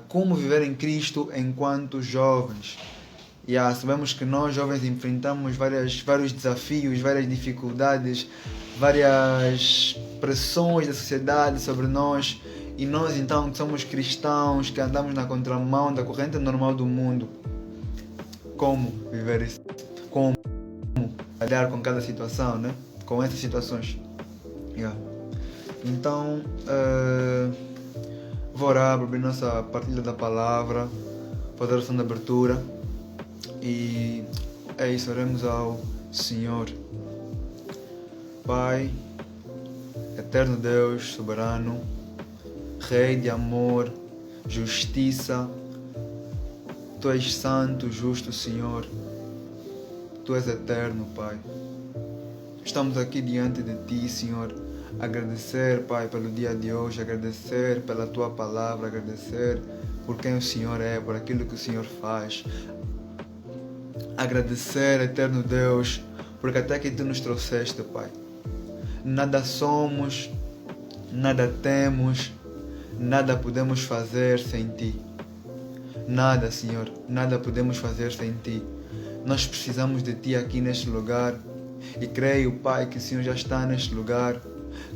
como viver em Cristo enquanto jovens. Sabemos que nós jovens enfrentamos vários desafios, várias dificuldades, várias pressões da sociedade sobre nós, e nós então que somos cristãos, que andamos na contramão da corrente normal do mundo, como viver isso? Como lidar com cada situação, né? Com essas situações. Então, vou orar para abrir nossa partilha da palavra, fazer a oração de abertura. E é isso, oremos ao Senhor. Pai, eterno Deus, soberano, Rei de amor, justiça, Tu és santo, justo, Senhor. Tu és eterno, Pai. Estamos aqui diante de Ti, Senhor, agradecer, Pai, pelo dia de hoje, agradecer pela Tua palavra, agradecer por quem o Senhor é, por aquilo que o Senhor faz. Agradecer, eterno Deus, porque até que Tu nos trouxeste, Pai. Nada somos, nada temos, nada podemos fazer sem Ti. Nada, Senhor, nada podemos fazer sem Ti. Nós precisamos de Ti aqui neste lugar. E creio, Pai, que o Senhor já está neste lugar.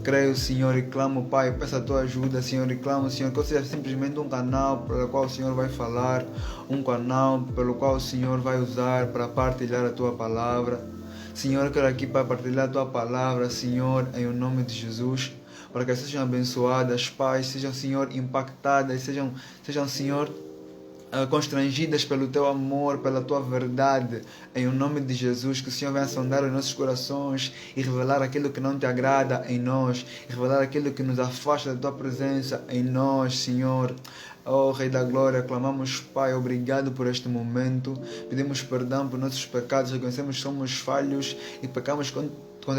Creio, Senhor, e clamo, Pai, peço a Tua ajuda, Senhor, e clamo, Senhor, que eu seja simplesmente um canal pelo qual o Senhor vai falar, um canal pelo qual o Senhor vai usar para partilhar a Tua palavra. Senhor, eu quero aqui para partilhar a Tua palavra, Senhor, em nome de Jesus, para que sejam abençoadas, Pai, sejam, Senhor, impactadas, sejam, Senhor, constrangidas pelo Teu amor, pela Tua verdade, em nome de Jesus, que o Senhor venha sondar os nossos corações e revelar aquilo que não Te agrada em nós, e revelar aquilo que nos afasta da Tua presença em nós, Senhor. Oh, Rei da Glória, clamamos, Pai, obrigado por este momento, pedimos perdão por nossos pecados, reconhecemos que somos falhos e pecamos contra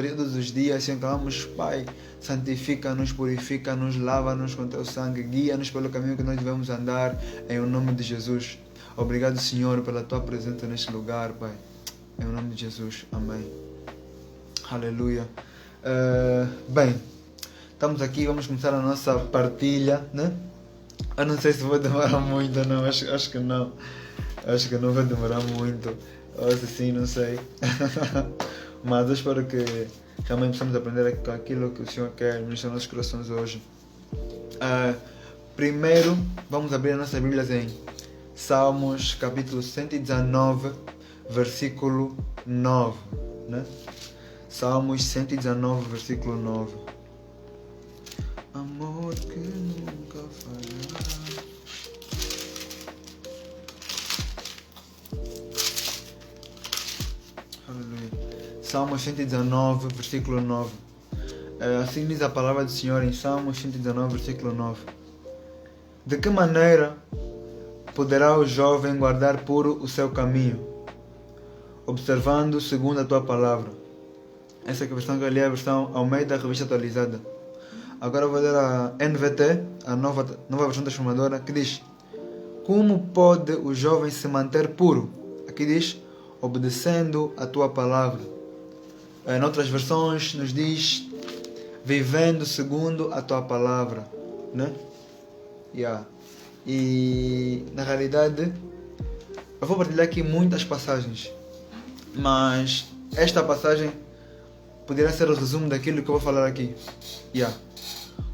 todos os dias, Senhor, clamamos, Pai, santifica-nos, purifica-nos, lava-nos com Teu sangue, guia-nos pelo caminho que nós devemos andar, em nome de Jesus. Obrigado, Senhor, pela Tua presença neste lugar, Pai, em nome de Jesus, amém. Aleluia. Bem, estamos aqui, vamos começar a nossa partilha, né? Eu não sei se vou demorar muito ou não, acho que não. Acho que não vai demorar muito, ou se sim, não sei. Mas eu espero que realmente possamos aprender aquilo que o Senhor quer nos nossos corações hoje. Primeiro, vamos abrir as nossas Bíblias em Salmos, capítulo 119, versículo 9. Né? Salmos 119, versículo 9. Amor que nunca falhará. Aleluia. Salmos 119, versículo 9. Assim diz a palavra do Senhor em Salmos 119, versículo 9. De que maneira poderá o jovem guardar puro o seu caminho, observando segundo a Tua palavra? Essa é a versão que eu li, a versão Almeida, Revista Atualizada. Agora eu vou ler a NVT, a nova versão transformadora, que diz: como pode o jovem se manter puro? Aqui diz: obedecendo a Tua palavra. Em outras versões nos diz: vivendo segundo a Tua palavra, né? E na realidade eu vou partilhar aqui muitas passagens, mas esta passagem poderia ser o resumo daquilo que eu vou falar aqui.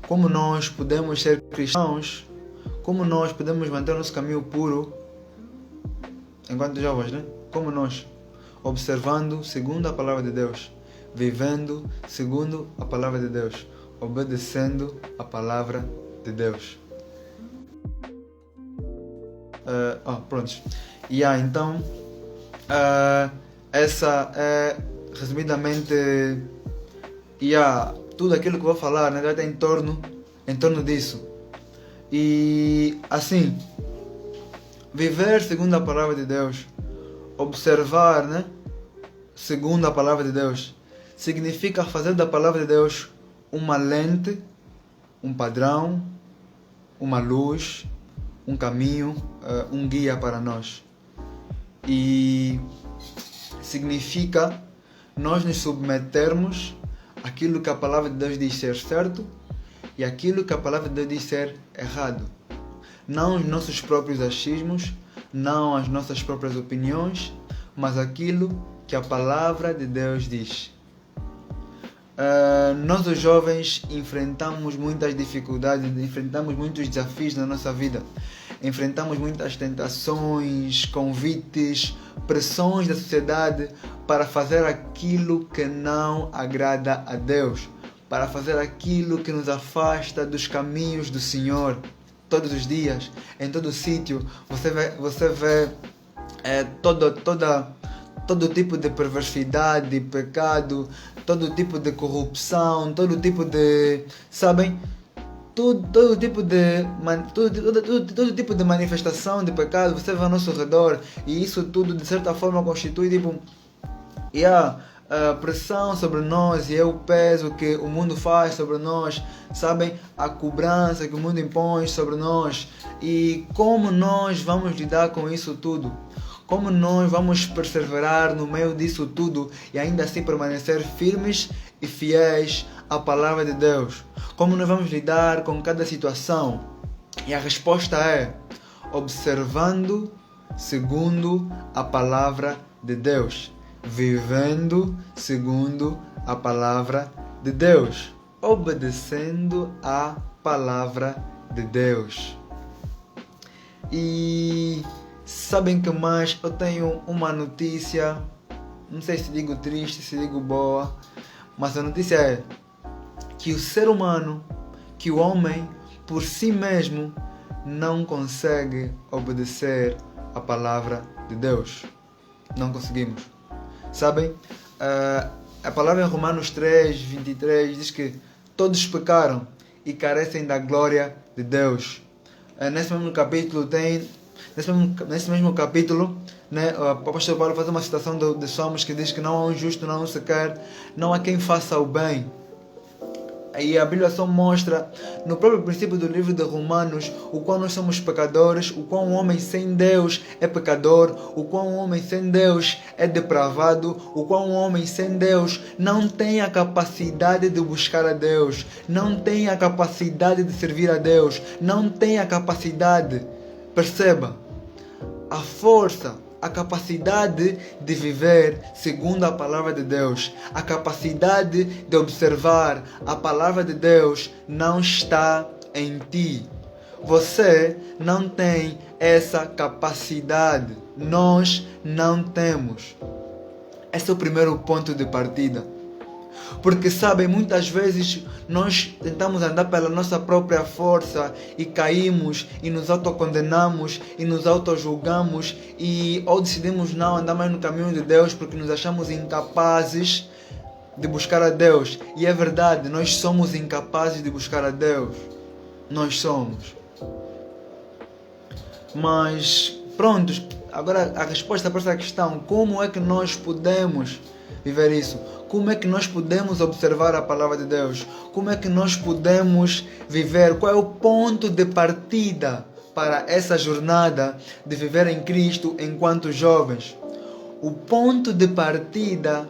Como nós podemos ser cristãos, como nós podemos manter nosso caminho puro enquanto jovens, né? Como nós, observando segundo a palavra de Deus, vivendo segundo a palavra de Deus, obedecendo a palavra de Deus. Prontos. Então, essa é resumidamente tudo aquilo que eu vou falar, né, vai estar em torno disso. E assim, viver segundo a palavra de Deus, observar, né, segundo a palavra de Deus, significa fazer da palavra de Deus uma lente, um padrão, uma luz, um caminho, um guia para nós. E significa nós nos submetermos àquilo que a palavra de Deus diz ser certo e aquilo que a palavra de Deus diz ser errado. não os nossos próprios achismos, não as nossas próprias opiniões, mas aquilo que a palavra de Deus diz. Nós os jovens enfrentamos muitas dificuldades, enfrentamos muitos desafios na nossa vida. Enfrentamos muitas tentações, convites, pressões da sociedade para fazer aquilo que não agrada a Deus, para fazer aquilo que nos afasta dos caminhos do Senhor. Todos os dias, em todo sítio, você vê todo tipo de perversidade, pecado, todo tipo de corrupção, todo tipo de, sabem? Todo tipo de manifestação de pecado você vê ao nosso redor, e isso tudo de certa forma constitui a pressão sobre nós, e é o peso que o mundo faz sobre nós, sabem? A cobrança que o mundo impõe sobre nós. E como nós vamos lidar com isso tudo? Como nós vamos perseverar no meio disso tudo e ainda assim permanecer firmes e fiéis à palavra de Deus? Como nós vamos lidar com cada situação? E a resposta é observando segundo a palavra de Deus, vivendo segundo a palavra de Deus, obedecendo a palavra de Deus. E sabem que mais? Eu tenho uma notícia, não sei se digo triste, se digo boa, mas a notícia é que o ser humano, que o homem, por si mesmo, não consegue obedecer a palavra de Deus. Não conseguimos. Sabem? A palavra em Romanos 3:23 diz que todos pecaram e carecem da glória de Deus. Nesse mesmo capítulo Nesse mesmo capítulo, né, o apóstolo Paulo faz uma citação de Salmos que diz que não há um justo, não há um sequer, não há quem faça o bem. E a Bíblia só mostra, no próprio princípio do livro de Romanos, o quão nós somos pecadores, o quão um homem sem Deus é pecador, o quão um homem sem Deus é depravado, o quão um homem sem Deus não tem a capacidade de buscar a Deus, não tem a capacidade de servir a Deus, não tem a capacidade, perceba, a força, a capacidade de viver segundo a palavra de Deus, a capacidade de observar a palavra de Deus não está em ti. Você não tem essa capacidade. Nós não temos. Esse é o primeiro ponto de partida. Porque sabem, muitas vezes nós tentamos andar pela nossa própria força e caímos e nos autocondenamos e nos autojulgamos ou decidimos não andar mais no caminho de Deus porque nos achamos incapazes de buscar a Deus. E é verdade, nós somos incapazes de buscar a Deus. Nós somos. Mas pronto, agora a resposta para essa questão, como é que nós podemos viver isso? Como é que nós podemos observar a palavra de Deus? Como é que nós podemos viver? Qual é o ponto de partida para essa jornada de viver em Cristo enquanto jovens? O ponto de partida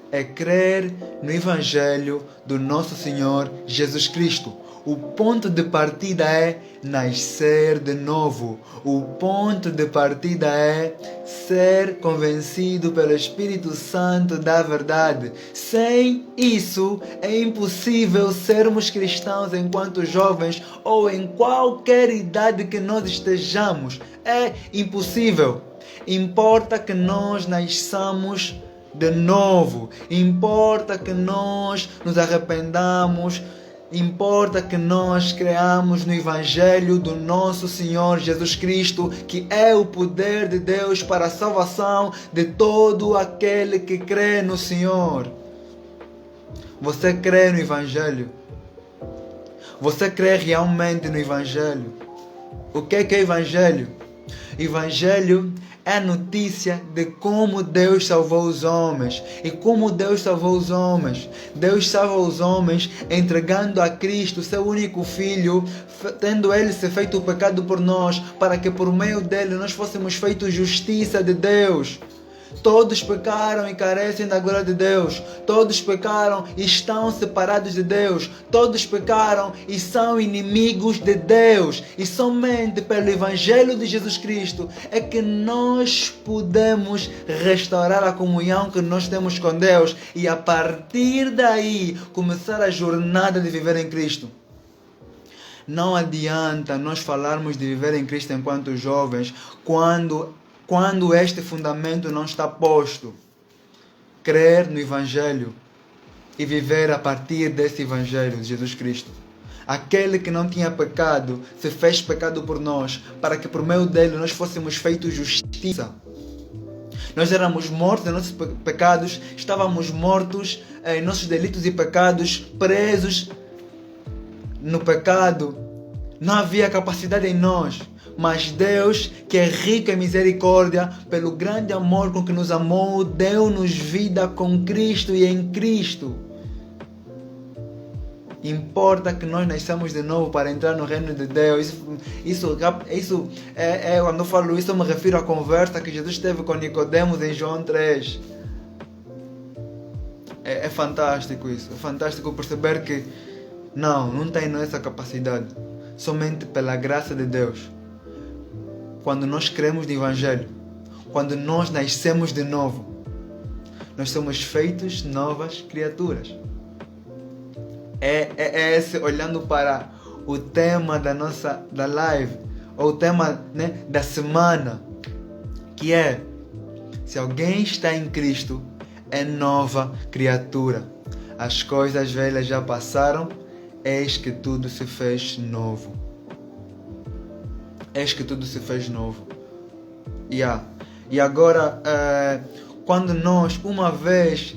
é crer no Evangelho do nosso Senhor Jesus Cristo. O ponto de partida é nascer de novo. O ponto de partida é ser convencido pelo Espírito Santo da verdade. Sem isso, é impossível sermos cristãos enquanto jovens ou em qualquer idade que nós estejamos. É impossível. Importa que nós nasçamos de novo. Importa que nós nos arrependamos. Importa que nós creamos no Evangelho do nosso Senhor Jesus Cristo, que é o poder de Deus para a salvação de todo aquele que crê no Senhor. Você crê no Evangelho? Você crê realmente no Evangelho? O que é Evangelho? Evangelho é a notícia de como Deus salvou os homens. E como Deus salvou os homens? Deus salva os homens entregando a Cristo, seu único Filho, tendo Ele se feito o pecado por nós, para que por meio dele nós fôssemos feitos justiça de Deus. Todos pecaram e carecem da glória de Deus. Todos pecaram e estão separados de Deus. Todos pecaram e são inimigos de Deus. E somente pelo Evangelho de Jesus Cristo é que nós podemos restaurar a comunhão que nós temos com Deus e a partir daí começar a jornada de viver em Cristo. Não adianta nós falarmos de viver em Cristo enquanto jovens quando este fundamento não está posto. Crer no Evangelho e viver a partir desse Evangelho de Jesus Cristo. Aquele que não tinha pecado se fez pecado por nós, para que por meio dele nós fôssemos feitos justiça. Nós éramos mortos em nossos pecados, estávamos mortos em nossos delitos e pecados, presos no pecado. Não havia capacidade em nós, mas Deus, que é rico em misericórdia, pelo grande amor com que nos amou, deu-nos vida com Cristo e em Cristo. Importa que nós nasçamos de novo para entrar no reino de Deus. Quando eu falo isso, eu me refiro à conversa que Jesus teve com Nicodemos em João 3. É fantástico isso. É fantástico perceber que não tem essa capacidade. Somente pela graça de Deus. Quando nós cremos no Evangelho, quando nós nascemos de novo, nós somos feitos novas criaturas. É esse, olhando para o tema da live, ou o tema, da semana, que é: se alguém está em Cristo, é nova criatura. As coisas velhas já passaram, eis que tudo se fez novo. Eis que tudo se fez novo. E agora, quando nós, uma vez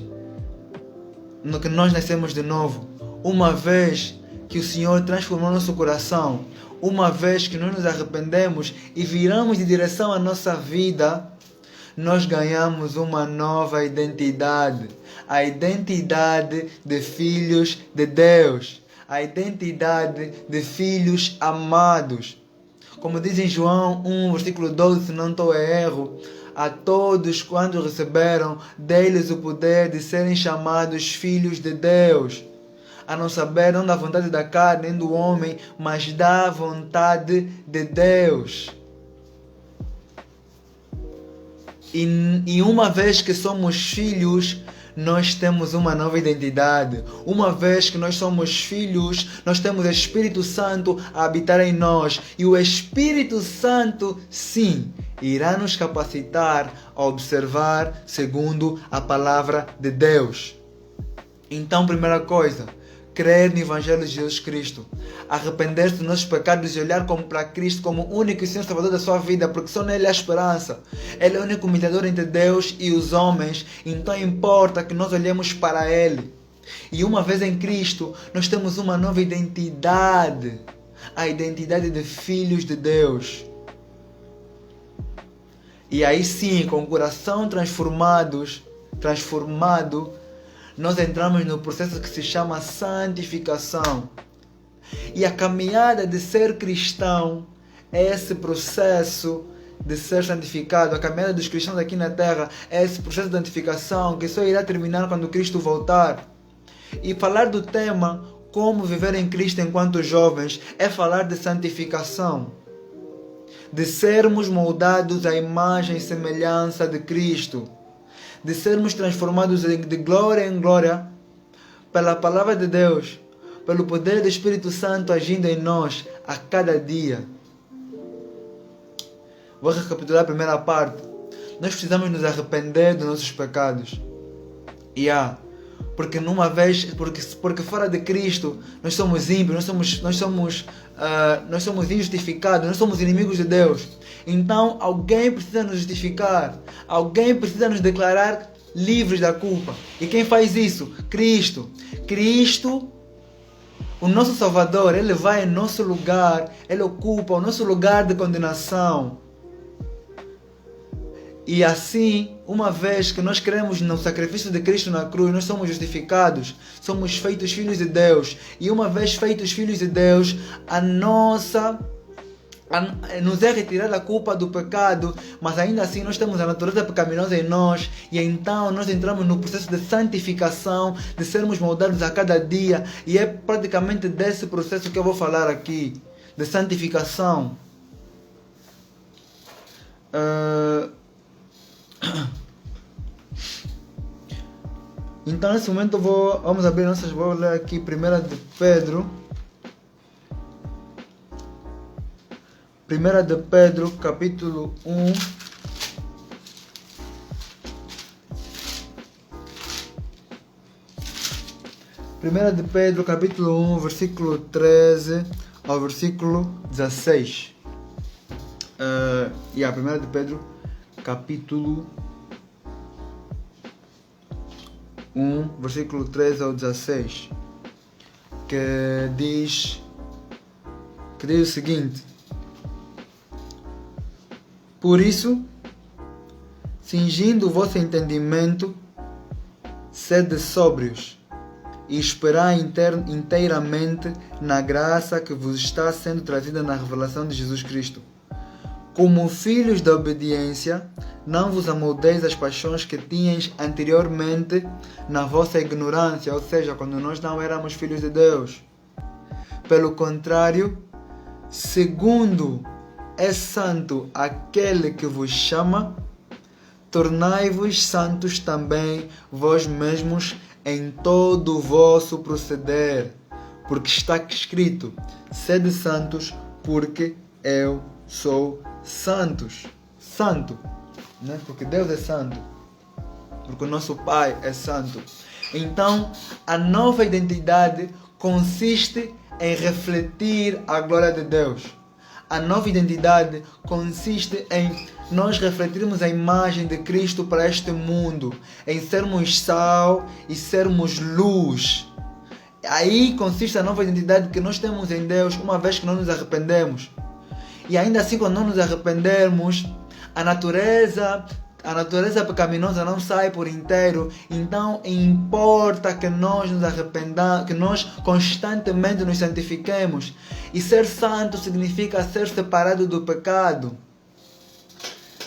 que nós nascemos de novo, uma vez que o Senhor transformou nosso coração, uma vez que nós nos arrependemos e viramos de direção à nossa vida, nós ganhamos uma nova identidade. A identidade de filhos de Deus. A identidade de filhos amados. Como diz em João 1, versículo 12, se não estou a erro: a todos quando receberam, deles o poder de serem chamados filhos de Deus. A não saber, não da vontade da carne nem do homem, mas da vontade de Deus. E uma vez que somos filhos, nós temos uma nova identidade. Uma vez que nós somos filhos, nós temos o Espírito Santo a habitar em nós. E o Espírito Santo, sim, irá nos capacitar a observar segundo a palavra de Deus. Então, primeira coisa, crer no Evangelho de Jesus Cristo, arrepender-se dos nossos pecados e olhar para Cristo como o único e Senhor Salvador da sua vida, porque só nele há esperança. Ele é o único mediador entre Deus e os homens, então importa que nós olhemos para Ele. E uma vez em Cristo, nós temos uma nova identidade, a identidade de filhos de Deus. E aí sim, com o coração transformado, nós entramos no processo que se chama santificação. E a caminhada de ser cristão é esse processo de ser santificado. A caminhada dos cristãos aqui na terra é esse processo de santificação que só irá terminar quando Cristo voltar. E falar do tema como viver em Cristo enquanto jovens é falar de santificação. De sermos moldados à imagem e semelhança de Cristo. De sermos transformados de glória em glória pela palavra de Deus, pelo poder do Espírito Santo agindo em nós a cada dia. Vou recapitular a primeira parte. Nós precisamos nos arrepender dos nossos pecados. Porque fora de Cristo nós somos ímpios, nós somos injustificados, nós somos inimigos de Deus. Então alguém precisa nos justificar, alguém precisa nos declarar livres da culpa. E quem faz isso? Cristo. Cristo, o nosso Salvador, Ele vai em nosso lugar, Ele ocupa o nosso lugar de condenação. E assim, uma vez que nós cremos no sacrifício de Cristo na cruz, nós somos justificados, somos feitos filhos de Deus. E uma vez feitos filhos de Deus, a nossa nos é retirada a culpa do pecado, mas ainda assim nós temos a natureza pecaminosa em nós, e então nós entramos no processo de santificação, de sermos moldados a cada dia, e é praticamente desse processo que eu vou falar aqui, de santificação. Então nesse momento vamos abrir vou ler aqui 1 de Pedro. 1 de Pedro, capítulo 1. Primeira de Pedro, capítulo 1, versículo 13 ao versículo 16. 1 de Pedro, capítulo 1, versículo 13 ao 16, que diz o seguinte: por isso, cingindo o vosso entendimento, sede sóbrios, e esperai inteiramente na graça que vos está sendo trazida na revelação de Jesus Cristo. Como filhos da obediência, não vos amoldeis as paixões que tinhas anteriormente na vossa ignorância, ou seja, quando nós não éramos filhos de Deus. Pelo contrário, segundo é santo aquele que vos chama, tornai-vos santos também vós mesmos em todo o vosso proceder, porque está escrito: sede santos, porque eu sou santo, né? Porque Deus é santo, porque o nosso Pai é santo. Então, a nova identidade consiste em refletir a glória de Deus. A nova identidade consiste em nós refletirmos a imagem de Cristo para este mundo, em sermos sal e sermos luz. Aí consiste a nova identidade que nós temos em Deus, uma vez que nós nos arrependemos. E ainda assim, quando não nos arrependermos, a natureza pecaminosa não sai por inteiro. Então importa que nós nos arrependamos, que nós constantemente nos santifiquemos. E ser santo significa ser separado do pecado.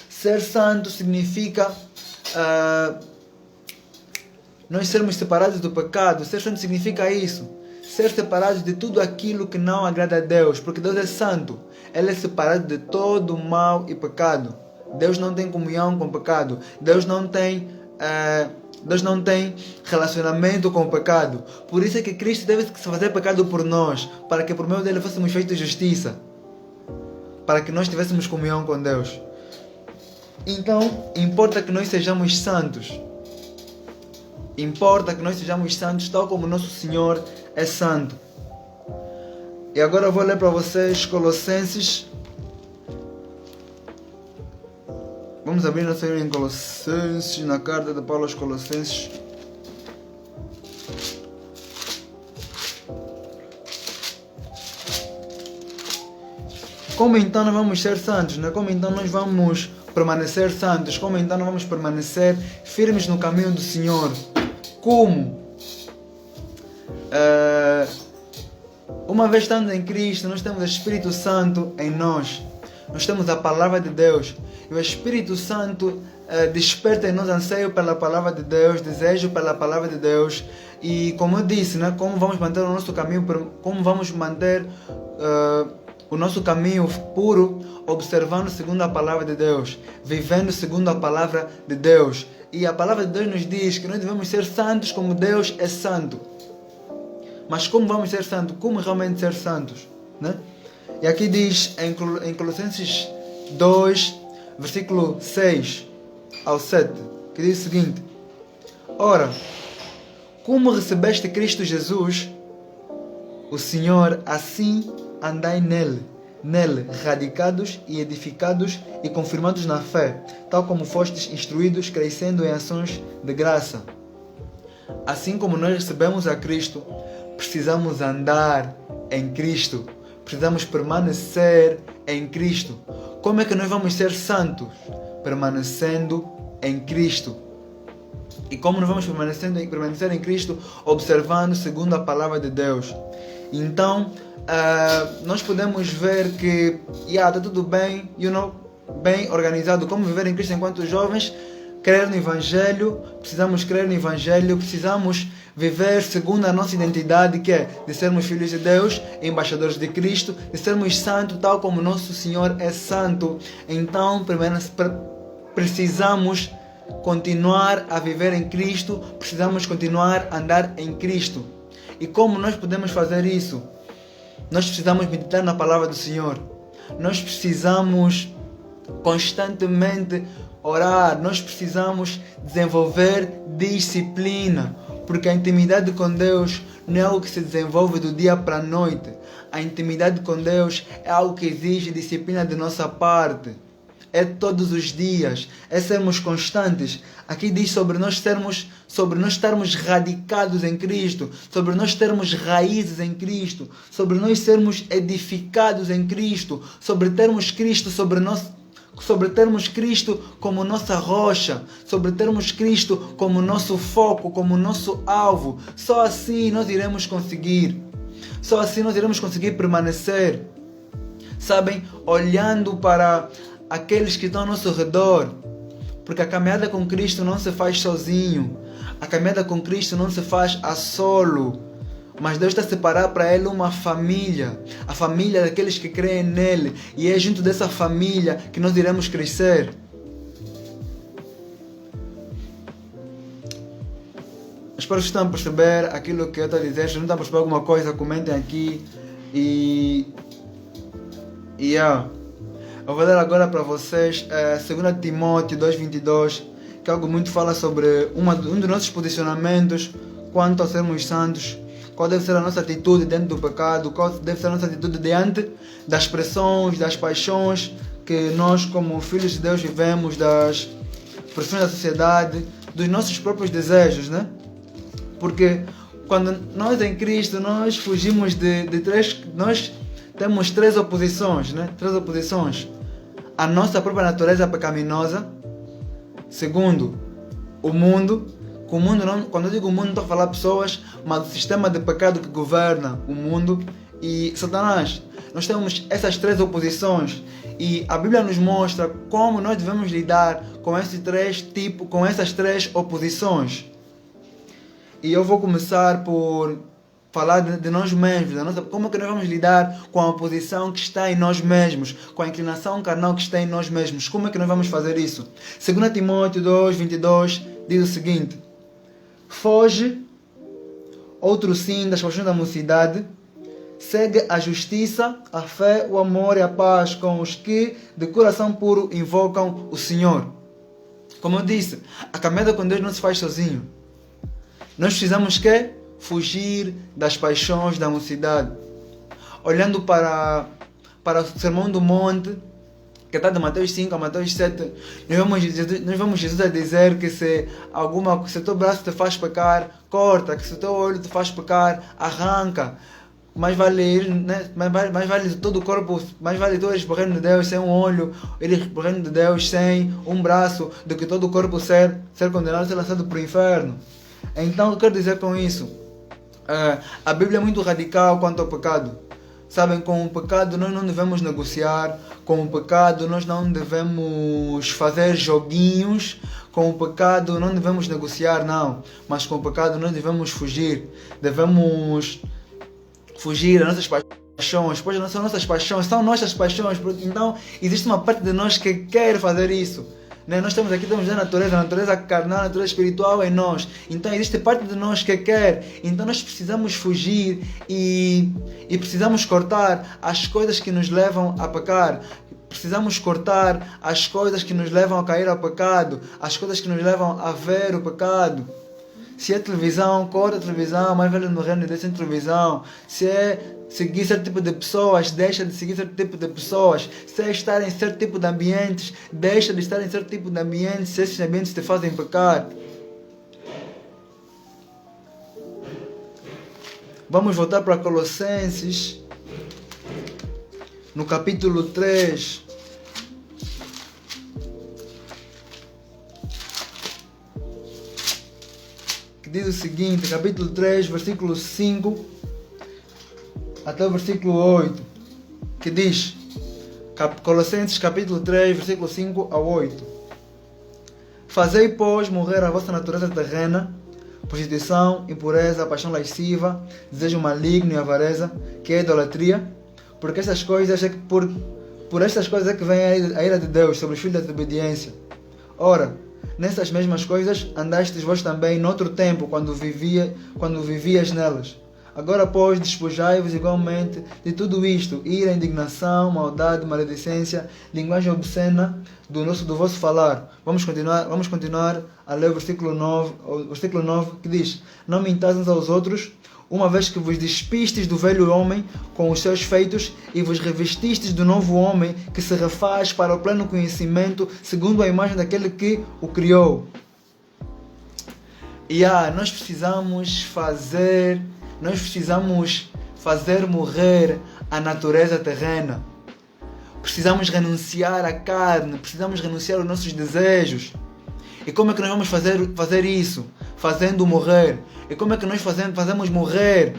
Ser santo significa nós sermos separados do pecado. Ser santo significa isso: ser separados de tudo aquilo que não agrada a Deus, porque Deus é santo. Ele é separado de todo o mal e pecado. Deus não tem comunhão com o pecado. Deus não tem relacionamento com o pecado. Por isso é que Cristo deve se fazer pecado por nós, para que por meio dele fôssemos feitos justiça, para que nós tivéssemos comunhão com Deus. Então, importa que nós sejamos santos. Importa que nós sejamos santos, tal como nosso Senhor é santo. E agora eu vou ler para vocês Colossenses. Vamos abrir nossa Bíblia em Colossenses, na carta de Paulo aos Colossenses. Como então nós vamos ser santos, né? Como então nós vamos permanecer santos? Como então nós vamos permanecer firmes no caminho do Senhor? Como? Uma vez estando em Cristo, nós temos o Espírito Santo em nós. Nós temos a Palavra de Deus. E o Espírito Santo desperta em nós anseio pela Palavra de Deus, desejo pela Palavra de Deus. E como eu disse, né, como vamos manter o nosso caminho, como vamos manter o nosso caminho puro, observando segundo a Palavra de Deus, vivendo segundo a Palavra de Deus. E a Palavra de Deus nos diz que nós devemos ser santos como Deus é santo. Mas como vamos ser santos? Como realmente ser santos? Né? E aqui diz em Colossenses 2, versículo 6 ao 7, que diz o seguinte: ora, como recebeste Cristo Jesus, o Senhor, assim andai nele, radicados e edificados e confirmados na fé, tal como fostes instruídos, crescendo em ações de graça. Assim como nós recebemos a Cristo, precisamos andar em Cristo, precisamos permanecer em Cristo. Como é que nós vamos ser santos? Permanecendo em Cristo. E como nós vamos permanecer em Cristo? Observando segundo a palavra de Deus. Então, nós podemos ver que está tudo bem, bem organizado. Como viver em Cristo enquanto jovens? Crer no Evangelho, precisamos crer no Evangelho, precisamos viver segundo a nossa identidade, que é de sermos filhos de Deus, embaixadores de Cristo, de sermos santos, tal como nosso Senhor é santo. Então, precisamos continuar a viver em Cristo, precisamos continuar a andar em Cristo. E como nós podemos fazer isso? Nós precisamos meditar na palavra do Senhor. Nós precisamos constantemente orar. Nós precisamos desenvolver disciplina. Porque a intimidade com Deus não é algo que se desenvolve do dia para a noite. A intimidade com Deus é algo que exige disciplina de nossa parte. É todos os dias, é sermos constantes. Aqui diz sobre nós estarmos radicados em Cristo, sobre nós termos raízes em Cristo, sobre nós sermos edificados em Cristo, sobre termos Cristo sobre termos Cristo como nossa rocha, sobre termos Cristo como nosso foco, como nosso alvo. Só assim nós iremos conseguir. Só assim nós iremos conseguir permanecer. Sabem, olhando para aqueles que estão ao nosso redor, porque a caminhada com Cristo não se faz sozinho, a caminhada com Cristo não se faz a solo, mas Deus está a separar para Ele uma família, a família daqueles que creem nele, e é junto dessa família que nós iremos crescer. Espero que estão a perceber aquilo que eu estou a dizer. Se não estão a perceber alguma coisa, comentem aqui. Eu vou ler agora para vocês 2 Timóteo 2:22, que é algo muito fala sobre um dos nossos posicionamentos quanto a sermos santos. Qual deve ser a nossa atitude dentro do pecado, qual deve ser a nossa atitude diante das pressões, das paixões que nós como filhos de Deus vivemos, das pressões da sociedade, dos nossos próprios desejos, né? Porque quando nós em Cristo, nós fugimos nós temos três oposições, né? Três oposições. A nossa própria natureza pecaminosa. Segundo, o mundo. Com o mundo não, quando eu digo mundo, não estou a falar pessoas, mas o sistema de pecado que governa o mundo. E Satanás. Nós temos essas três oposições. E a Bíblia nos mostra como nós devemos lidar com essas três oposições. E eu vou começar por falar de nós mesmos, como que nós vamos lidar com a oposição que está em nós mesmos, com a inclinação carnal que está em nós mesmos. Como é que nós vamos fazer isso? 2 Timóteo 2:22 diz o seguinte: foge, outro sim, das paixões da mocidade, segue a justiça, a fé, o amor e a paz com os que de coração puro invocam o Senhor. Como eu disse, a caminhada com Deus não se faz sozinho. Nós precisamos fugir das paixões da mocidade. Olhando para o Sermão do Monte, que está de Mateus 5 a Mateus 7, nós vemos Jesus a dizer que se o teu braço te faz pecar, corta, que se o teu olho te faz pecar, arranca. Mais vale ir, né? mais vale todo o corpo, mais vale tu ires para o reino de Deus sem um olho, ir para o reino de Deus sem um braço, do que todo o corpo ser condenado a ser lançado para o inferno. Então, o que eu quero dizer com isso? A Bíblia é muito radical quanto ao pecado. Sabem, com o pecado nós não devemos negociar, com o pecado nós não devemos fazer joguinhos, com o pecado não devemos negociar, não. Mas com o pecado nós devemos fugir. Devemos fugir das nossas paixões, pois não são nossas paixões, são nossas paixões. Então, existe uma parte de nós que quer fazer isso. Nós estamos aqui, temos a natureza carnal, a natureza espiritual em nós. Então existe parte de nós que quer. Então nós precisamos fugir e precisamos cortar as coisas que nos levam a pecar. Precisamos cortar as coisas que nos levam a cair ao pecado, as coisas que nos levam a ver o pecado. Se é televisão, corta a televisão, mais velho no reino de Deus sem televisão. Se é seguir certo tipo de pessoas, deixa de seguir certo tipo de pessoas. Se é estar em certo tipo de ambientes, deixa de estar em certo tipo de ambientes, se esses ambientes te fazem pecar. Vamos voltar para Colossenses, no capítulo 3. que diz o seguinte, capítulo 3, versículo 5 até o versículo 8, que diz, Colossenses capítulo 3, versículo 5 a 8. Fazei, pois, morrer a vossa natureza terrena, prostituição, impureza, paixão lasciva, desejo maligno e avareza, que é idolatria, porque estas coisas é que por estas coisas é que vem a ira de Deus sobre os filhos da desobediência. Ora, nessas mesmas coisas andastes vós também noutro tempo, quando vivias nelas. Agora, pois, despojai-vos igualmente de tudo isto: ira, indignação, maldade, maledicência, linguagem obscena do vosso falar. Vamos continuar a ler o versículo 9, que diz: Não mintais uns aos outros, uma vez que vos despistes do velho homem com os seus feitos e vos revestistes do novo homem, que se refaz para o pleno conhecimento, segundo a imagem daquele que o criou. Nós precisamos fazer morrer a natureza terrena. Precisamos renunciar à carne, precisamos renunciar aos nossos desejos. E como é que nós vamos fazer isso? Fazendo morrer. E como é que nós fazemos morrer?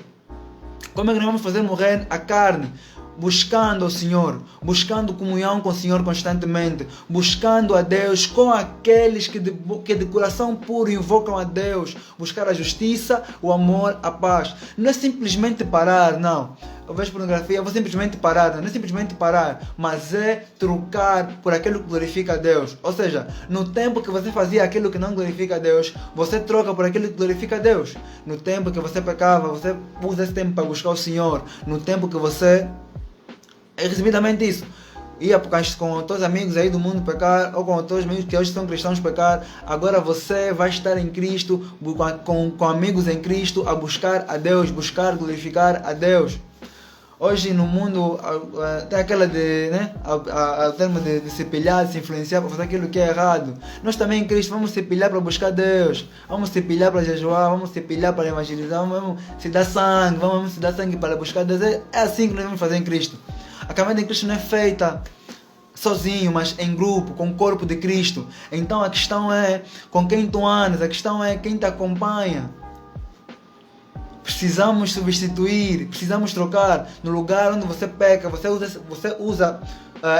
Como é que nós vamos fazer morrer a carne? Buscando o Senhor, buscando comunhão com o Senhor constantemente, buscando a Deus com aqueles que de coração puro invocam a Deus, buscar a justiça, o amor, a paz. Não é simplesmente parar, não. Eu vejo pornografia, eu vou simplesmente parar, não é simplesmente parar, mas é trocar por aquilo que glorifica a Deus. Ou seja, no tempo que você fazia aquilo que não glorifica a Deus, você troca por aquilo que glorifica a Deus. No tempo que você pecava, você usa esse tempo para buscar o Senhor. No tempo que você... É resumidamente isso. Ia com todos os amigos aí do mundo pecar, ou com todos os amigos que hoje são cristãos pecar. Agora você vai estar em Cristo, com amigos em Cristo, a buscar a Deus, buscar glorificar a Deus. Hoje no mundo tem aquela o termo de se pilhar, de se influenciar para fazer aquilo que é errado. Nós também em Cristo vamos se pilhar para buscar Deus, vamos se pilhar para jejuar, vamos se pilhar para evangelizar, vamos se dar sangue para buscar Deus. É assim que nós vamos fazer em Cristo. A caminhada em Cristo não é feita sozinho, mas em grupo, com o corpo de Cristo. Então a questão é com quem tu andas, a questão é quem te acompanha. Precisamos substituir, precisamos trocar. No lugar onde você peca, você usa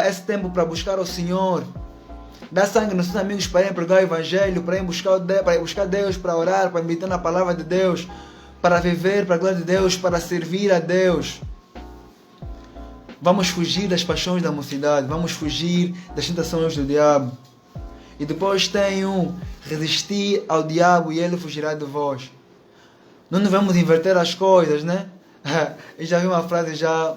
esse tempo para buscar o Senhor. Dá sangue nos seus amigos para irem pregar o Evangelho, para ir buscar Deus, para orar, para meditar na palavra de Deus, para viver para a glória de Deus, para servir a Deus. Vamos fugir das paixões da mocidade, vamos fugir das tentações do diabo. E depois tem resistir ao diabo e ele fugirá de vós. Não devemos inverter as coisas, né? Eu já vi uma frase já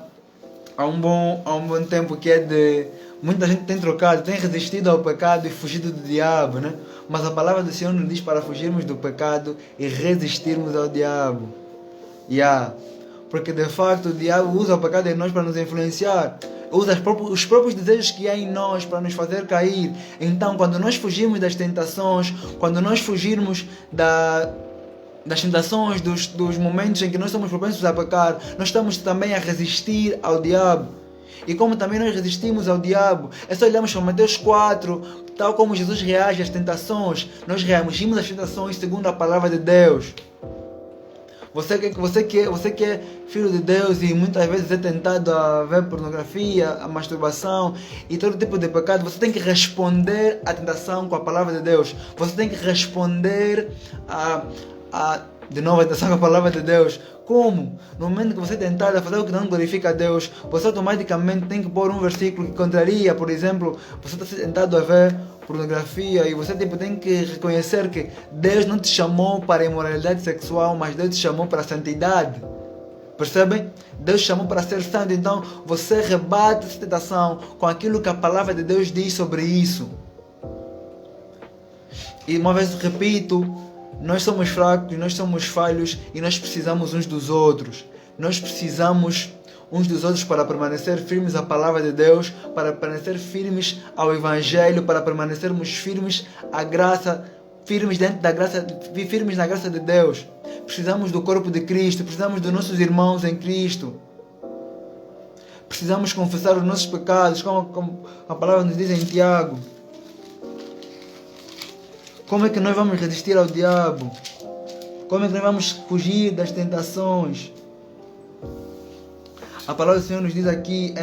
há um bom tempo que é de... Muita gente tem trocado, tem resistido ao pecado e fugido do diabo, né? Mas a palavra do Senhor nos diz para fugirmos do pecado e resistirmos ao diabo. Porque de facto o diabo usa o pecado em nós para nos influenciar. Usa os próprios desejos que há em nós para nos fazer cair. Então quando nós fugirmos das tentações, quando nós fugirmos das tentações, dos momentos em que nós somos propensos a pecar, nós estamos também a resistir ao diabo. E como também nós resistimos ao diabo, é só olharmos para Mateus 4, tal como Jesus reage às tentações, nós reagimos às tentações segundo a palavra de Deus. Você que é filho de Deus e muitas vezes é tentado a ver pornografia, a masturbação e todo tipo de pecado, você tem que responder à tentação com a palavra de Deus. Você tem que responder de novo a tentação com a palavra de Deus. Como? No momento que você tentar fazer o que não glorifica a Deus, você automaticamente tem que pôr um versículo que contraria. Por exemplo, você está tentado a ver pornografia e você tem que reconhecer que Deus não te chamou para a imoralidade sexual, mas Deus te chamou para a santidade. Percebem? Deus te chamou para ser santo. Então você rebate essa tentação com aquilo que a palavra de Deus diz sobre isso. E uma vez repito, nós somos fracos, nós somos falhos e nós precisamos uns dos outros. Nós precisamos uns dos outros para permanecer firmes à palavra de Deus, para permanecer firmes ao Evangelho, para permanecermos firmes à graça, firmes dentro da graça, firmes na graça de Deus. Precisamos do corpo de Cristo, precisamos dos nossos irmãos em Cristo. Precisamos confessar os nossos pecados, como a palavra nos diz em Tiago. Como é que nós vamos resistir ao diabo? Como é que nós vamos fugir das tentações? A palavra do Senhor nos diz aqui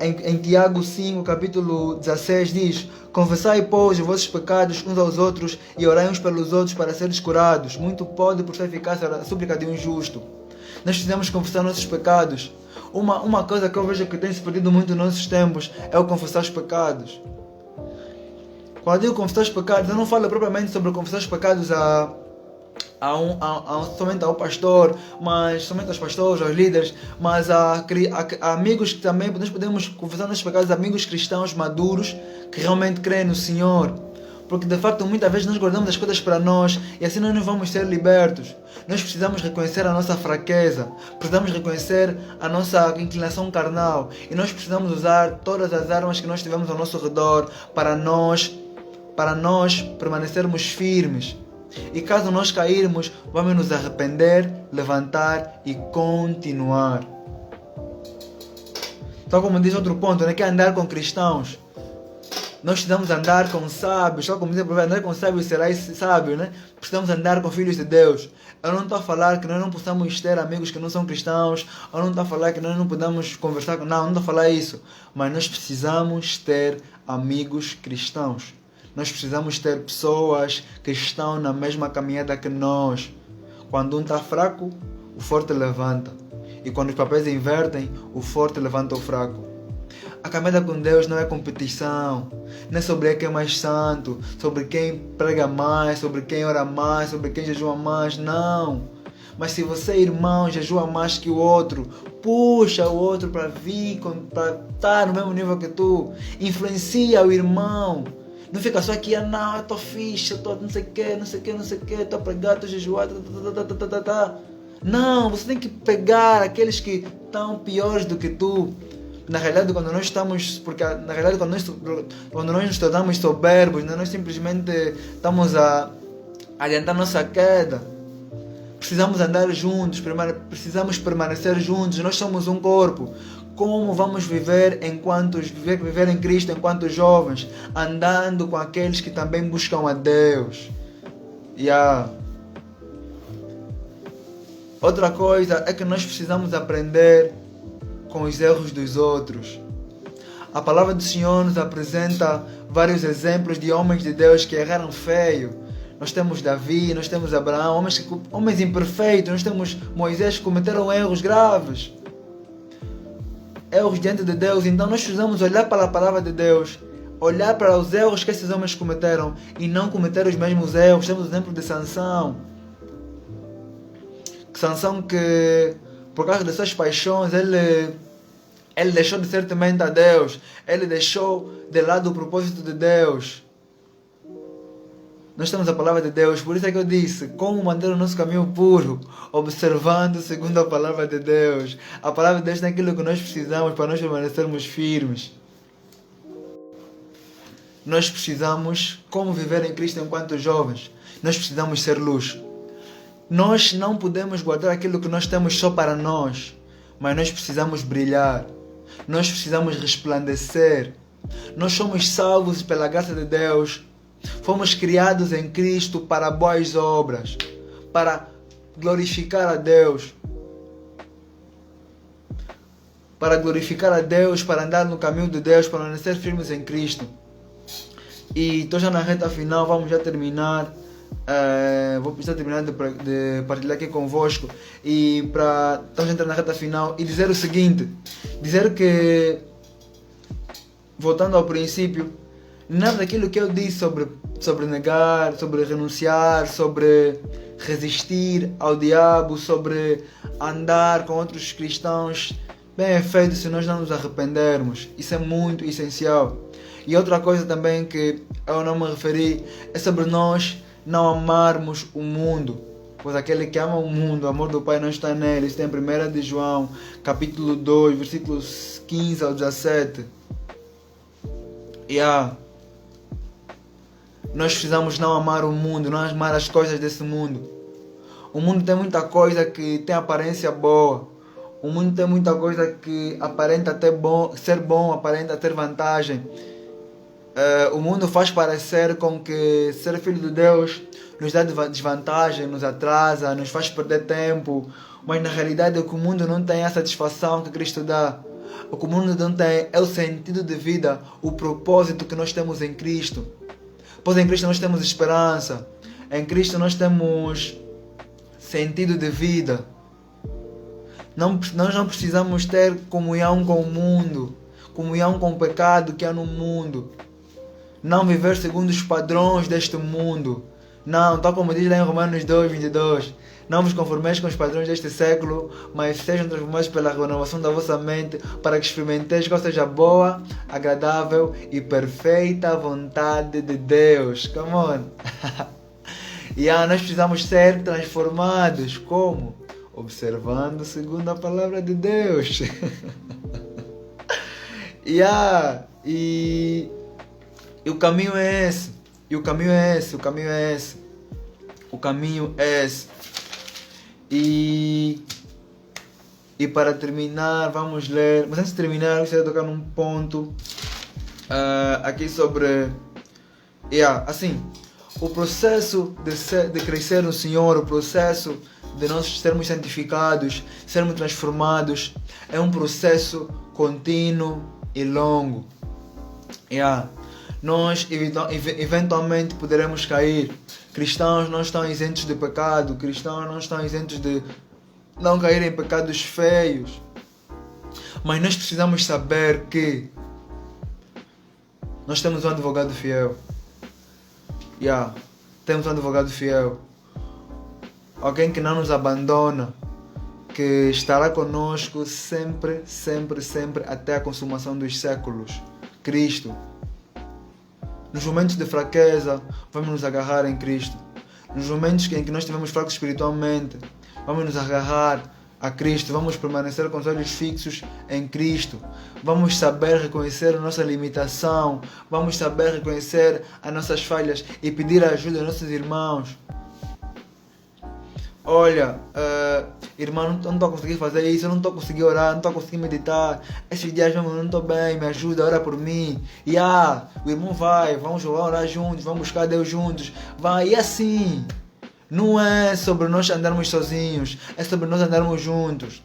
em Tiago 5, capítulo 16, diz: confessai, pois, os vossos pecados uns aos outros e orai uns pelos outros para seres curados. Muito pode por sua eficácia a súplica de um justo. Nós precisamos confessar nossos pecados. Uma coisa que eu vejo que tem se perdido muito nos nossos tempos é o confessar os pecados. Quando eu digo confessar os pecados, eu não falo propriamente sobre confessar os pecados somente ao pastor, mas somente aos pastores, aos líderes, mas a amigos que também nós podemos confessar nossos pecados, amigos cristãos maduros que realmente creem no Senhor. Porque de facto muitas vezes nós guardamos as coisas para nós e assim nós não vamos ser libertos. Nós precisamos reconhecer a nossa fraqueza, precisamos reconhecer a nossa inclinação carnal e nós precisamos usar todas as armas que nós tivemos ao nosso redor para nós permanecermos firmes. E caso nós cairmos, vamos nos arrepender, levantar e continuar. Então, como diz outro ponto, que é andar com cristãos. Nós precisamos andar com sábios, só como diz o profeta, andar com sábios serás sábio, Precisamos andar com filhos de Deus. Eu não estou a falar que nós não possamos ter amigos que não são cristãos, eu não estou a falar que nós não podemos conversar com... Não estou a falar isso. Mas nós precisamos ter amigos cristãos. Nós precisamos ter pessoas que estão na mesma caminhada que nós. Quando um está fraco, o forte levanta. E quando os papéis invertem, o forte levanta o fraco. A caminhada com Deus não é competição. Não é sobre quem é mais santo, sobre quem prega mais, sobre quem ora mais, sobre quem jejua mais. Não. Mas se você, irmão, jejua mais que o outro, puxa o outro para vir, para estar no mesmo nível que tu. Influencia o irmão. Não fica só aqui, não, eu estou fixe, eu estou não sei o que, estou a pregar, estou a jejuar, Não, você tem que pegar aqueles que estão piores do que tu. Na realidade, quando nós estamos, porque na realidade quando nós nos tornamos soberbos, nós simplesmente estamos a adiantar nossa queda. Precisamos andar juntos, precisamos permanecer juntos, nós somos um corpo. Como vamos viver viver em Cristo enquanto jovens? Andando com aqueles que também buscam a Deus. Outra coisa é que nós precisamos aprender com os erros dos outros. A palavra do Senhor nos apresenta vários exemplos de homens de Deus que erraram feio. Nós temos Davi, nós temos Abraão, homens imperfeitos, nós temos Moisés que cometeram erros graves. Erros diante de Deus. Então nós precisamos olhar para a palavra de Deus, olhar para os erros que esses homens cometeram e não cometer os mesmos erros. Temos o exemplo de Sansão. Sansão que, por causa de suas paixões, ele deixou de ser temente a Deus. Ele deixou de lado o propósito de Deus. Nós temos a palavra de Deus, por isso é que eu disse, como manter o nosso caminho puro, observando segundo a palavra de Deus. A palavra de Deus é aquilo que nós precisamos para nós permanecermos firmes. Nós precisamos, como viver em Cristo enquanto jovens, nós precisamos ser luz. Nós não podemos guardar aquilo que nós temos só para nós, mas nós precisamos brilhar. Nós precisamos resplandecer. Nós somos salvos pela graça de Deus. Fomos criados em Cristo para boas obras, para glorificar a Deus, para andar no caminho de Deus, para permanecer firmes em Cristo. E estou já na reta final, vamos já terminar. Vou precisar terminar de partilhar aqui convosco e estamos entrando na reta final e dizer o seguinte, dizer que, voltando ao princípio, nada daquilo que eu disse sobre negar, sobre renunciar, sobre resistir ao diabo, sobre andar com outros cristãos, bem é feito se nós não nos arrependermos. Isso é muito essencial. E outra coisa também que eu não me referi é sobre nós não amarmos o mundo, pois aquele que ama o mundo, o amor do Pai não está nele. Isso tem em 1 de João, capítulo 2, versículos 15 ao 17. Nós precisamos não amar o mundo, não amar as coisas desse mundo. O mundo tem muita coisa que tem aparência boa. O mundo tem muita coisa que aparenta ser bom, aparenta ter vantagem. o mundo faz parecer com que ser filho de Deus nos dá desvantagem, nos atrasa, nos faz perder tempo, mas na realidade o que o mundo não tem é a satisfação que Cristo dá. O que o mundo não tem é o sentido de vida, o propósito que nós temos em Cristo. Pois em Cristo nós temos esperança, em Cristo nós temos sentido de vida. Nós não precisamos ter comunhão com o mundo, comunhão com o pecado que há no mundo. Não viver segundo os padrões deste mundo. Não, tal como diz lá em Romanos 2:22. Não vos conformeis com os padrões deste século, mas sejam transformados pela renovação da vossa mente, para que experimenteis qual seja a boa, agradável e perfeita vontade de Deus. Come on! Nós precisamos ser transformados. Como? Observando segundo a palavra de Deus. E o caminho é esse. O caminho é esse. E para terminar, vamos ler. Mas antes de terminar, eu gostaria de tocar num ponto aqui sobre assim, o processo de crescer no Senhor, o processo de nós sermos santificados, sermos transformados, é um processo contínuo e longo. Nós eventualmente poderemos cair. Cristãos não estão isentos de pecado. Cristãos não estão isentos de não cair em pecados feios. Mas nós precisamos saber que nós temos um advogado fiel. Temos um advogado fiel. Alguém que não nos abandona, que estará conosco sempre, sempre, sempre até a consumação dos séculos. Cristo. Nos momentos de fraqueza, vamos nos agarrar em Cristo. Nos momentos em que nós estivermos fracos espiritualmente, vamos nos agarrar a Cristo. Vamos permanecer com os olhos fixos em Cristo. Vamos saber reconhecer a nossa limitação. Vamos saber reconhecer as nossas falhas e pedir a ajuda dos nossos irmãos. Olha, irmão, eu não estou a conseguir fazer isso, eu não estou a conseguir orar, não estou a conseguir meditar. Esses dias mesmo eu não estou bem, me ajuda, ora por mim. O irmão vai, vamos orar juntos, vamos buscar Deus juntos. Vai, e assim, não é sobre nós andarmos sozinhos, é sobre nós andarmos juntos.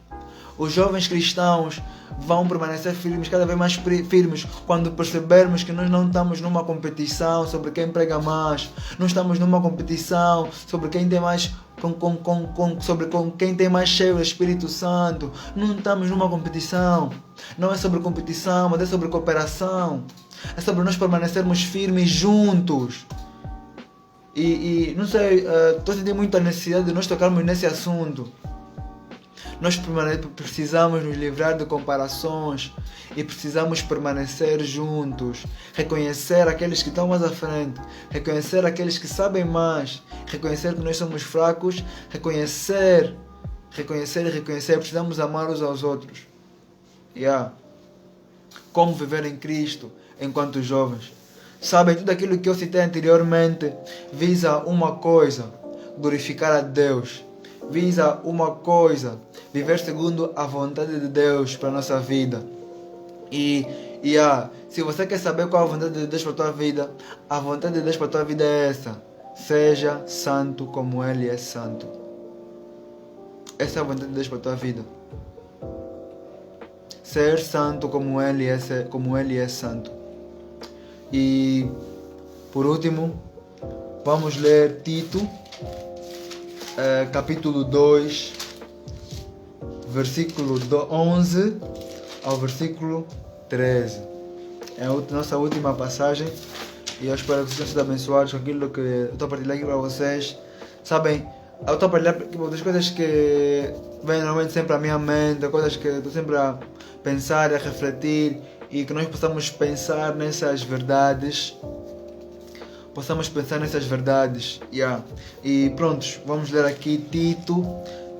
Os jovens cristãos vão permanecer firmes, cada vez mais firmes, quando percebermos que nós não estamos numa competição sobre quem prega mais, não estamos numa competição sobre quem tem mais sobre quem tem mais cheio do Espírito Santo. Não estamos numa competição. Não é sobre competição, mas é sobre cooperação. É sobre nós permanecermos firmes juntos. E não sei, estou sentindo muita necessidade de nós tocarmos nesse assunto. Nós precisamos nos livrar de comparações e precisamos permanecer juntos, reconhecer aqueles que estão mais à frente, reconhecer aqueles que sabem mais, reconhecer que nós somos fracos, reconhecer, precisamos amar uns aos outros. Como viver em Cristo enquanto jovens. Sabem, tudo aquilo que eu citei anteriormente visa uma coisa: glorificar a Deus. Visa uma coisa: viver segundo a vontade de Deus para a nossa vida. Se você quer saber qual é a vontade de Deus para a tua vida, a vontade de Deus para a tua vida é essa: seja santo como Ele é santo. Essa é a vontade de Deus para a tua vida. Ser santo como Ele é santo. E por último, vamos ler Tito, capítulo 2, versículo 11 ao versículo 13. É a nossa última passagem e eu espero que vocês tenham sido abençoados com aquilo que eu estou a partilhar aqui para vocês. Sabem, eu estou a partilhar das coisas que vêm normalmente sempre à minha mente, coisas que eu estou sempre a pensar e a refletir, e que nós possamos pensar nessas verdades. E prontos, vamos ler aqui Tito,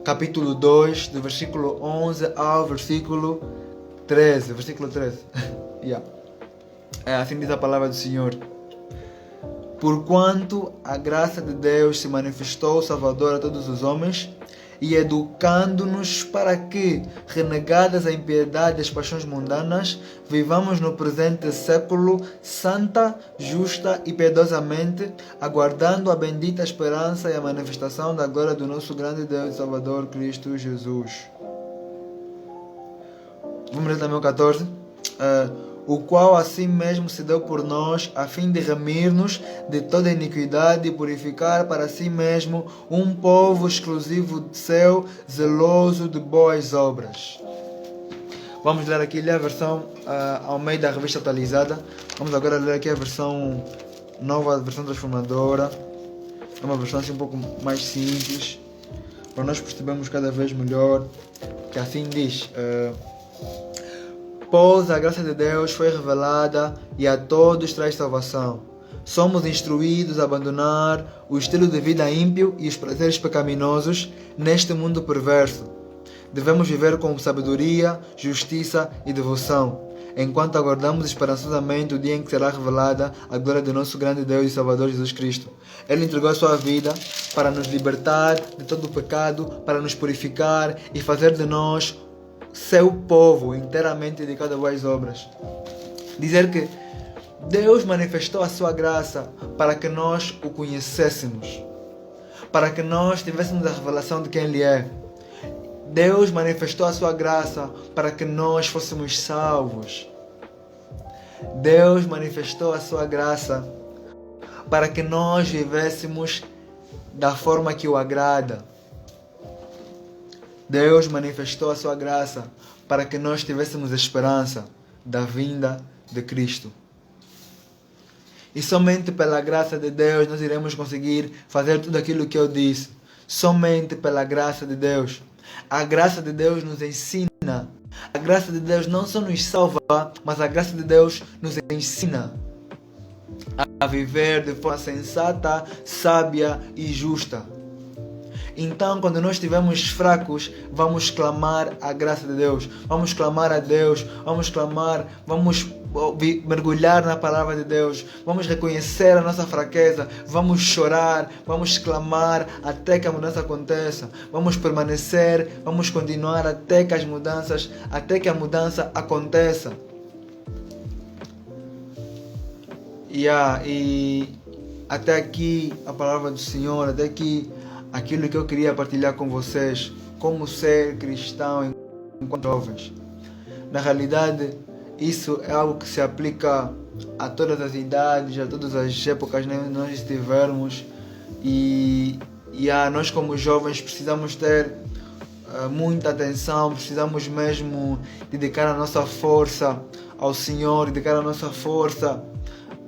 capítulo 2, do versículo 11 ao versículo 13. Assim diz a palavra do Senhor. Porquanto a graça de Deus se manifestou salvadora a todos os homens, e educando-nos para que, renegadas a impiedade e as paixões mundanas, vivamos no presente século santa, justa e piedosamente, aguardando a bendita esperança e a manifestação da glória do nosso grande Deus e Salvador Cristo Jesus. Vamos ler também o 14. O qual assim mesmo se deu por nós, a fim de remir-nos de toda iniquidade e purificar para si mesmo um povo exclusivo seu, zeloso de boas obras. Vamos ler aqui a versão ao meio da revista atualizada. Vamos agora ler aqui a versão nova, a versão transformadora. É uma versão assim um pouco mais simples, para nós percebermos cada vez melhor, que assim diz: pois a graça de Deus foi revelada e a todos traz salvação. Somos instruídos a abandonar o estilo de vida ímpio e os prazeres pecaminosos neste mundo perverso. Devemos viver com sabedoria, justiça e devoção, enquanto aguardamos esperançosamente o dia em que será revelada a glória do nosso grande Deus e Salvador Jesus Cristo. Ele entregou a sua vida para nos libertar de todo o pecado, para nos purificar e fazer de nós seu povo inteiramente dedicado a boas obras. Dizer que Deus manifestou a sua graça para que nós o conhecêssemos, para que nós tivéssemos a revelação de quem Ele é. Deus manifestou a sua graça para que nós fôssemos salvos. Deus manifestou a sua graça para que nós vivêssemos da forma que o agrada. Deus manifestou a sua graça para que nós tivéssemos esperança da vinda de Cristo. E somente pela graça de Deus nós iremos conseguir fazer tudo aquilo que eu disse. Somente pela graça de Deus. A graça de Deus nos ensina. A graça de Deus não só nos salva, mas a graça de Deus nos ensina a viver de forma sensata, sábia e justa. Então, quando nós estivermos fracos, vamos clamar a graça de Deus. Vamos clamar a Deus. Vamos mergulhar na palavra de Deus. Vamos reconhecer a nossa fraqueza. Vamos chorar. Vamos clamar até que a mudança aconteça. Vamos permanecer. Vamos continuar até que a mudança aconteça. E até aqui a palavra do Senhor. Até aqui aquilo que eu queria partilhar com vocês, como ser cristão enquanto jovens. Na realidade, isso é algo que se aplica a todas as idades, a todas as épocas que nós estivermos. E nós como jovens precisamos ter muita atenção, precisamos mesmo dedicar a nossa força ao Senhor, dedicar a nossa força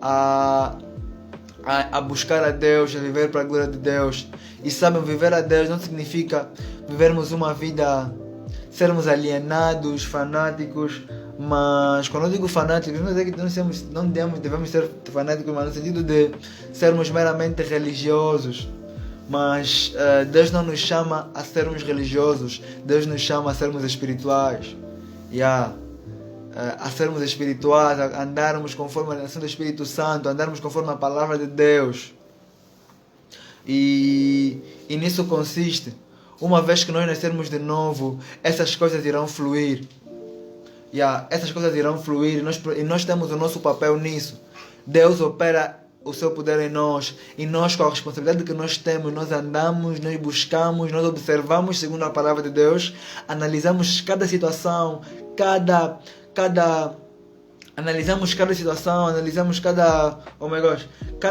a buscar a Deus, a viver para a glória de Deus. E sabem, viver a Deus não significa vivermos uma vida, sermos alienados, fanáticos. Mas quando eu digo fanáticos, não é que não devemos ser fanáticos, mas no sentido de sermos meramente religiosos. Mas Deus não nos chama a sermos religiosos. Deus nos chama a sermos espirituais. A sermos espirituais, a andarmos conforme a ação do Espírito Santo, a andarmos conforme a palavra de Deus. E nisso consiste. Uma vez que nós nascermos de novo, essas coisas irão fluir. Essas coisas irão fluir e nós temos o nosso papel nisso. Deus opera o seu poder em nós, e nós, com a responsabilidade que nós temos, nós andamos, nós buscamos, nós observamos segundo a palavra de Deus, analisamos cada situação, analisamos cada situação, analisamos cada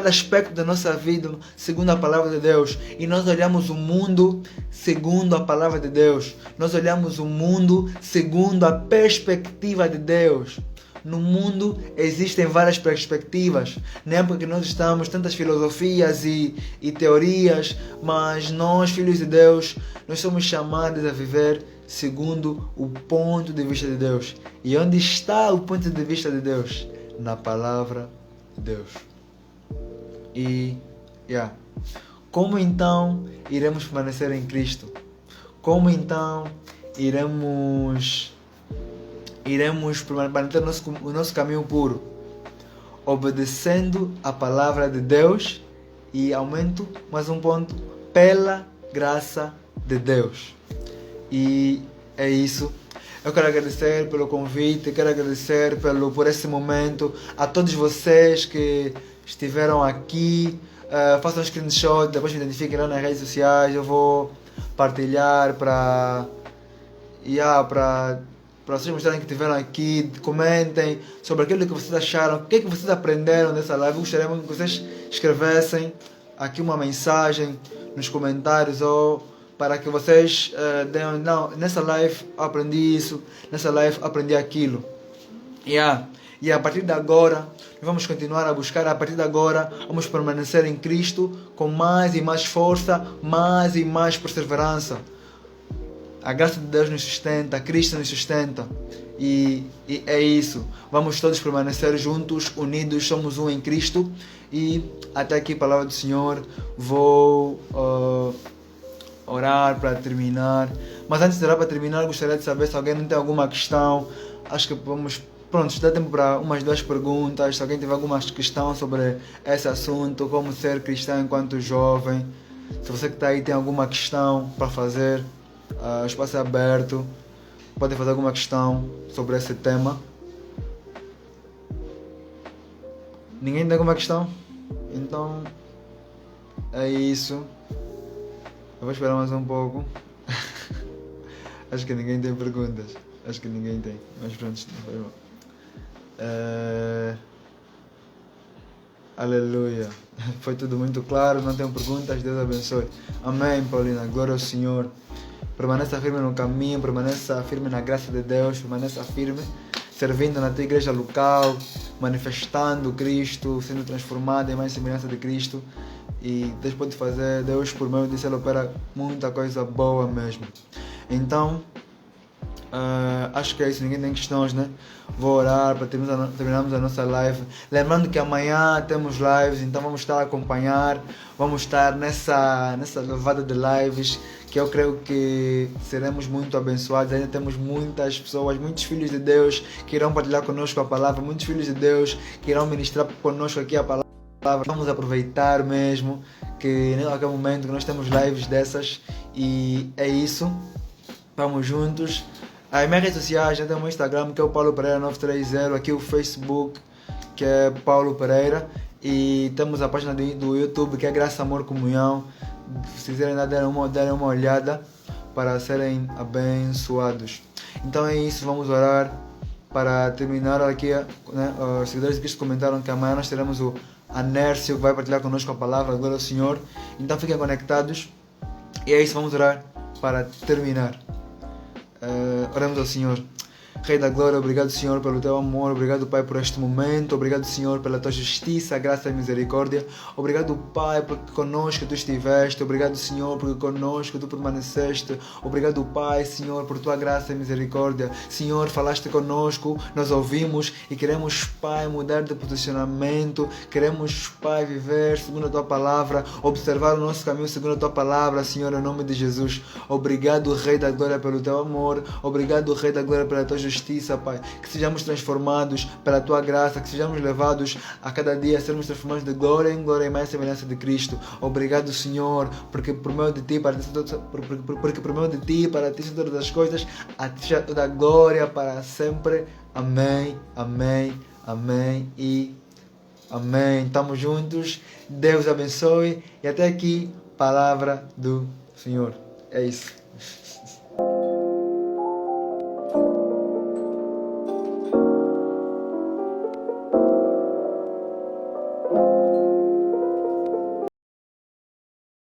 aspecto da nossa vida segundo a palavra de Deus, e nós olhamos o mundo segundo a palavra de Deus. Nós olhamos o mundo segundo a perspectiva de Deus. No mundo existem várias perspectivas, na época que nós estamos, tantas filosofias e teorias, mas nós, filhos de Deus, nós somos chamados a viver segundo o ponto de vista de Deus. E onde está o ponto de vista de Deus? Na palavra de Deus. Como então iremos permanecer em Cristo? Como então iremos manter o nosso caminho puro? Obedecendo a palavra de Deus, e aumento mais um ponto, pela graça de Deus. E é isso. Eu quero agradecer pelo convite, quero agradecer por esse momento a todos vocês que estiveram aqui. Façam um screenshot, depois me identifiquem lá nas redes sociais. Eu vou partilhar para vocês mostrarem que estiveram aqui. Comentem sobre aquilo que vocês acharam, o que vocês aprenderam dessa live. Eu gostaria muito que vocês escrevessem aqui uma mensagem nos comentários, ou para que vocês não, nessa live eu aprendi isso, nessa live eu aprendi aquilo. E a partir de agora, nós vamos continuar a buscar, a partir de agora vamos permanecer em Cristo com mais e mais força, mais e mais perseverança. A graça de Deus nos sustenta, Cristo nos sustenta. E é isso. Vamos todos permanecer juntos, unidos, somos um em Cristo. E até aqui a palavra do Senhor. Vou orar para terminar. Mas antes de orar para terminar, gostaria de saber se alguém não tem alguma questão. Acho que vamos... Pronto, dá tempo para umas 2 perguntas. Se alguém tiver alguma questão sobre esse assunto, como ser cristão enquanto jovem. Se você que está aí tem alguma questão para fazer, o espaço é aberto. Pode fazer alguma questão sobre esse tema. Ninguém tem alguma questão? Então, é isso. Eu vou esperar mais um pouco. Acho que ninguém tem perguntas. Acho que ninguém tem. Mas pronto, não foi mal. Aleluia. Foi tudo muito claro, não tenho perguntas. Deus abençoe. Amém, Paulina. Glória ao Senhor. Permaneça firme no caminho, permaneça firme na graça de Deus, permaneça firme, servindo na tua igreja local, manifestando Cristo, sendo transformado em mais semelhança de Cristo. E Deus pode fazer, Deus por meio disso Ele opera muita coisa boa mesmo. Então, acho que é isso, ninguém tem questões, né? Vou orar para terminarmos a nossa live. Lembrando que amanhã temos lives, então vamos estar a acompanhar, vamos estar nessa levada de lives, que eu creio que seremos muito abençoados. Ainda temos muitas pessoas, muitos filhos de Deus que irão partilhar conosco a palavra, muitos filhos de Deus que irão ministrar conosco aqui a palavra. Vamos aproveitar mesmo que naquele momento que nós temos lives dessas, e é isso. Vamos juntos. As minhas redes sociais, já tem o meu Instagram, que é o Paulo Pereira 930, aqui o Facebook, que é Paulo Pereira, e temos a página do YouTube, que é Graça, Amor, Comunhão. Se quiserem darem uma olhada para serem abençoados. Então é isso, vamos orar para terminar aqui, né? Os seguidores de Cristo comentaram que amanhã nós teremos o Anércio, que vai partilhar conosco a palavra, glória ao Senhor. Então fiquem conectados, e é isso, vamos orar para terminar. Oramos ao Senhor. Rei da Glória, obrigado, Senhor, pelo Teu amor. Obrigado, Pai, por este momento. Obrigado, Senhor, pela Tua justiça, graça e misericórdia. Obrigado, Pai, porque conosco Tu estiveste. Obrigado, Senhor, porque conosco Tu permaneceste. Obrigado, Pai, Senhor, por Tua graça e misericórdia. Senhor, falaste conosco, nós ouvimos e queremos, Pai, mudar de posicionamento. Queremos, Pai, viver segundo a Tua palavra, observar o nosso caminho segundo a Tua palavra, Senhor, em nome de Jesus. Obrigado, Rei da Glória, pelo Teu amor. Obrigado, Rei da Glória, pela Tua justiça, Pai, que sejamos transformados pela Tua graça, que sejamos levados a cada dia a sermos transformados de glória em glória e mais semelhança de Cristo. Obrigado, Senhor, porque por meio de Ti, para Ti são todas as coisas, a Ti seja toda a glória para sempre. Amém, amém, amém e amém. Estamos juntos, Deus abençoe, e até aqui, palavra do Senhor. É isso.